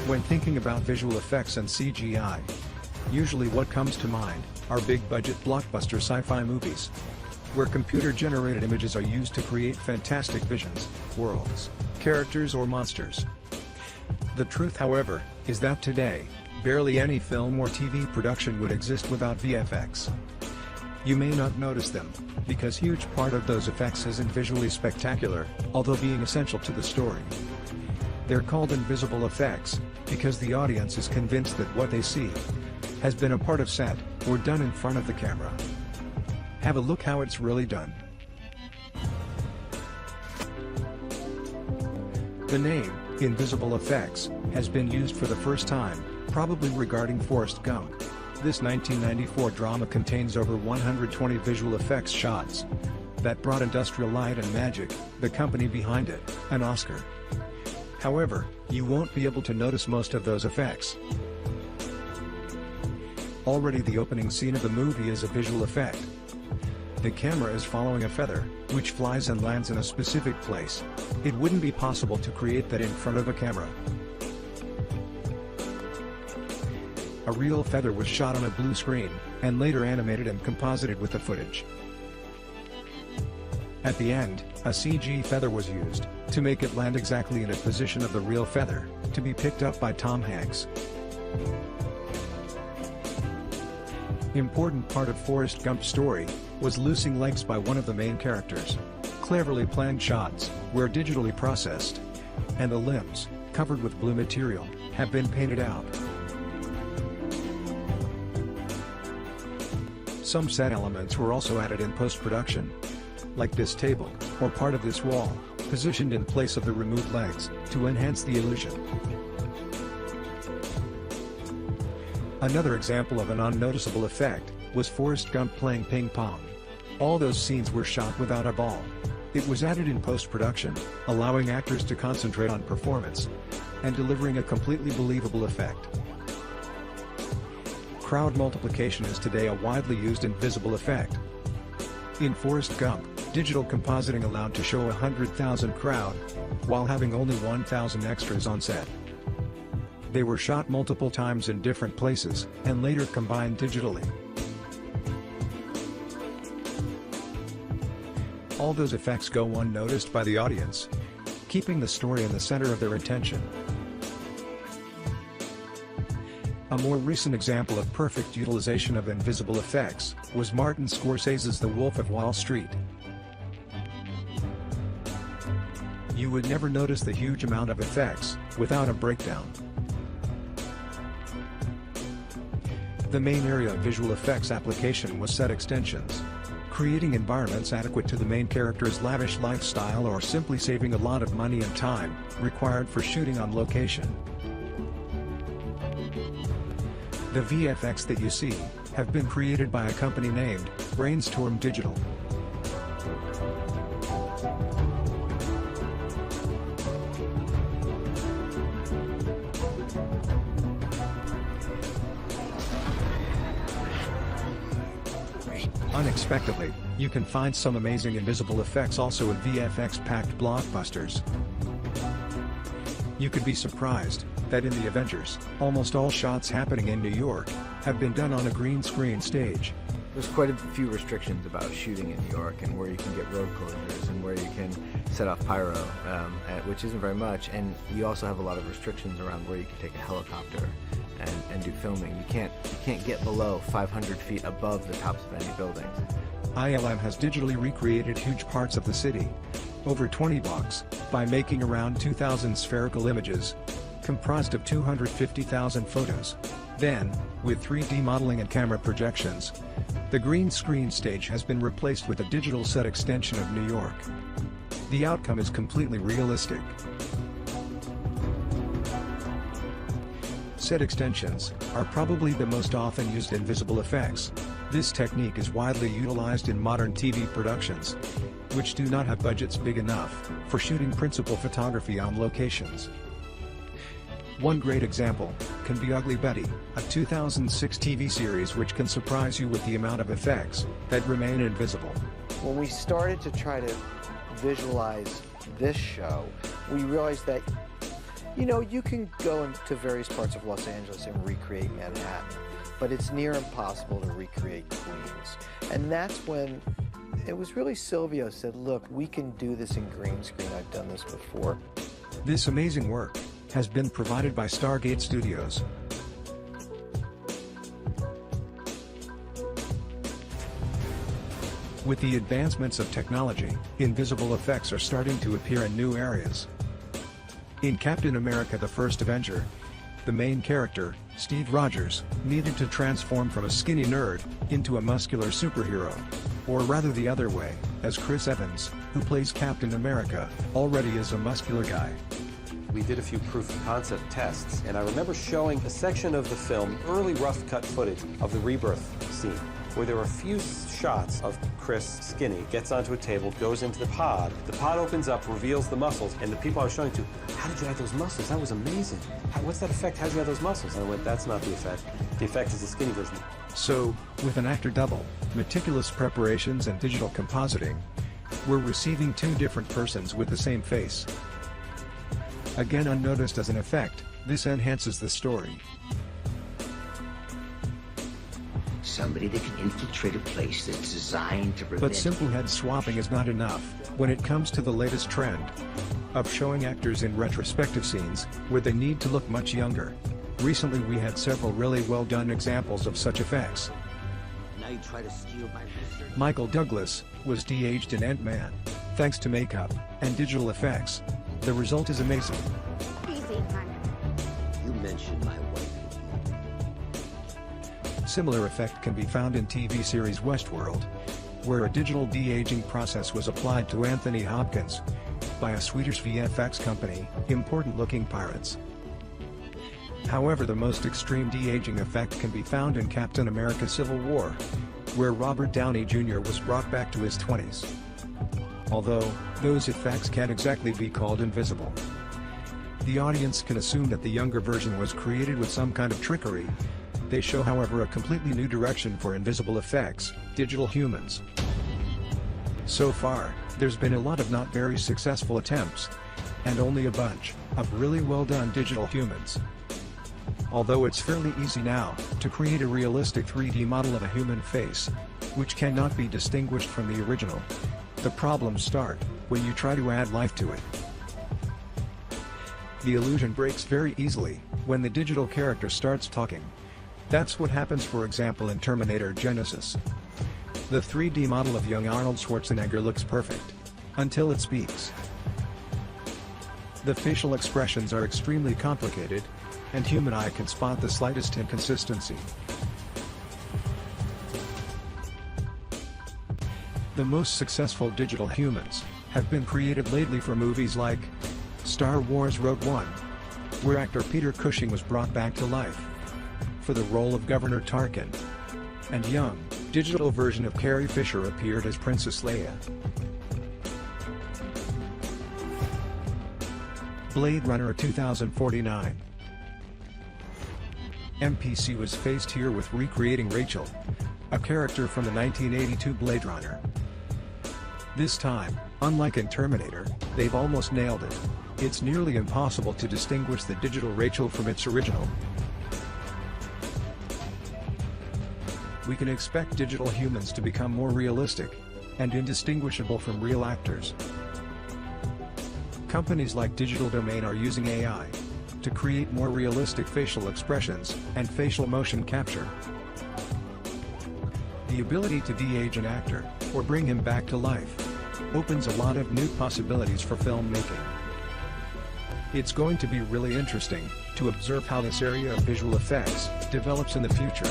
When thinking about visual effects and CGI, usually what comes to mind are big-budget blockbuster sci-fi movies, where computer-generated images are used to create fantastic visions, worlds, characters or monsters. The truth, however, is that today, barely any film or TV production would exist without VFX. You may not notice them, because huge part of those effects isn't visually spectacular, although being essential to the story. They're called invisible effects, because the audience is convinced that what they see has been a part of set, or done in front of the camera. Have a look how it's really done. The name, invisible effects, has been used for the first time, probably regarding Forrest Gump. This 1994 drama contains over 120 visual effects shots that brought Industrial Light and Magic, the company behind it, an Oscar. However, you won't be able to notice most of those effects. Already the opening scene of the movie is a visual effect. The camera is following a feather, which flies and lands in a specific place. It wouldn't be possible to create that in front of a camera. A real feather was shot on a blue screen, and later animated and composited with the footage. At the end, a CG feather was used, to make it land exactly in a position of the real feather, to be picked up by Tom Hanks. Important part of Forrest Gump's story was losing legs by one of the main characters. Cleverly planned shots were digitally processed, and the limbs, covered with blue material, have been painted out. Some set elements were also added in post-production, like this table, or part of this wall, positioned in place of the removed legs, to enhance the illusion. Another example of an unnoticeable effect was Forrest Gump playing ping pong. All those scenes were shot without a ball. It was added in post-production, allowing actors to concentrate on performance and delivering a completely believable effect. Crowd multiplication is today a widely used invisible effect. In Forrest Gump, digital compositing allowed to show 100,000 crowd, while having only 1,000 extras on set. They were shot multiple times in different places, and later combined digitally. All those effects go unnoticed by the audience, keeping the story in the center of their attention. A more recent example of perfect utilization of invisible effects was Martin Scorsese's The Wolf of Wall Street. You would never notice the huge amount of effects without a breakdown. The main area of visual effects application was set extensions, creating environments adequate to the main character's lavish lifestyle or simply saving a lot of money and time required for shooting on location. The VFX that you see have been created by a company named Brainstorm Digital. Unexpectedly, you can find some amazing invisible effects also in VFX-packed blockbusters. You could be surprised that in the Avengers, almost all shots happening in New York have been done on a green screen stage. There's quite a few restrictions about shooting in New York and where you can get road closures and where you can set off pyro, which isn't very much, and you also have a lot of restrictions around where you can take a helicopter and do filming. You can't get below 500 feet above the tops of any buildings. ILM has digitally recreated huge parts of the city, over 20 blocks, by making around 2,000 spherical images, comprised of 250,000 photos. Then, with 3D modeling and camera projections, the green screen stage has been replaced with a digital set extension of New York. The outcome is completely realistic. Set extensions are probably the most often used invisible effects. This technique is widely utilized in modern TV productions, which do not have budgets big enough for shooting principal photography on locations. One great example can be Ugly Betty, a 2006 TV series which can surprise you with the amount of effects that remain invisible. When we started to try to visualize this show, we realized that You know, you can go into various parts of Los Angeles and recreate Manhattan, but it's near impossible to recreate Queens. And that's when it was really Silvio said, look, we can do this in green screen. I've done this before. This amazing work has been provided by Stargate Studios. With the advancements of technology, invisible effects are starting to appear in new areas. In Captain America: The First Avenger, the main character, Steve Rogers, needed to transform from a skinny nerd into a muscular superhero. Or rather the other way, as Chris Evans, who plays Captain America, already is a muscular guy. We did a few proof of concept tests, and I remember showing a section of the film, early rough cut footage of the rebirth scene, where there were a few shots of Chris skinny, gets onto a table, goes into the pod opens up, reveals the muscles, and the people I was showing to, how did you add those muscles? That was amazing. What's that effect? How did you add those muscles? And I went, that's not the effect. The effect is the skinny version. So, with an actor double, meticulous preparations and digital compositing, we're receiving two different persons with the same face. Again, unnoticed as an effect, this enhances the story. Somebody that can infiltrate a place that's designed to prevent... But simple head swapping is not enough when it comes to the latest trend of showing actors in retrospective scenes where they need to look much younger. Recently we had several really well done examples of such effects. Now you try to steal my research. Michael Douglas was de-aged in Ant-Man, thanks to makeup and digital effects. The result is amazing. Easy, honey. You mentioned my wife. Similar effect can be found in TV series Westworld, where a digital de-aging process was applied to Anthony Hopkins by a Swedish VFX company, Important Looking Pirates. However, the most extreme de-aging effect can be found in Captain America: Civil War, where Robert Downey Jr. was brought back to his 20s. Although, those effects can't exactly be called invisible. The audience can assume that the younger version was created with some kind of trickery. They show, however, a completely new direction for invisible effects: digital humans. So far, there's been a lot of not very successful attempts, and only a bunch of really well done digital humans. Although it's fairly easy now to create a realistic 3D model of a human face, which cannot be distinguished from the original, the problems start when you try to add life to it. The illusion breaks very easily when the digital character starts talking. That's what happens, for example, in Terminator Genesis. The 3D model of young Arnold Schwarzenegger looks perfect until it speaks. The facial expressions are extremely complicated, and human eye can spot the slightest inconsistency. The most successful digital humans have been created lately for movies like Star Wars Rogue One, where actor Peter Cushing was brought back to life for the role of Governor Tarkin, and young, digital version of Carrie Fisher appeared as Princess Leia. Blade Runner 2049. MPC was faced here with recreating Rachel, a character from the 1982 Blade Runner. This time, unlike in Terminator, they've almost nailed it. It's nearly impossible to distinguish the digital Rachel from its original. We can expect digital humans to become more realistic and indistinguishable from real actors. Companies like Digital Domain are using AI to create more realistic facial expressions and facial motion capture. The ability to de-age an actor or bring him back to life opens a lot of new possibilities for filmmaking. It's going to be really interesting to observe how this area of visual effects develops in the future.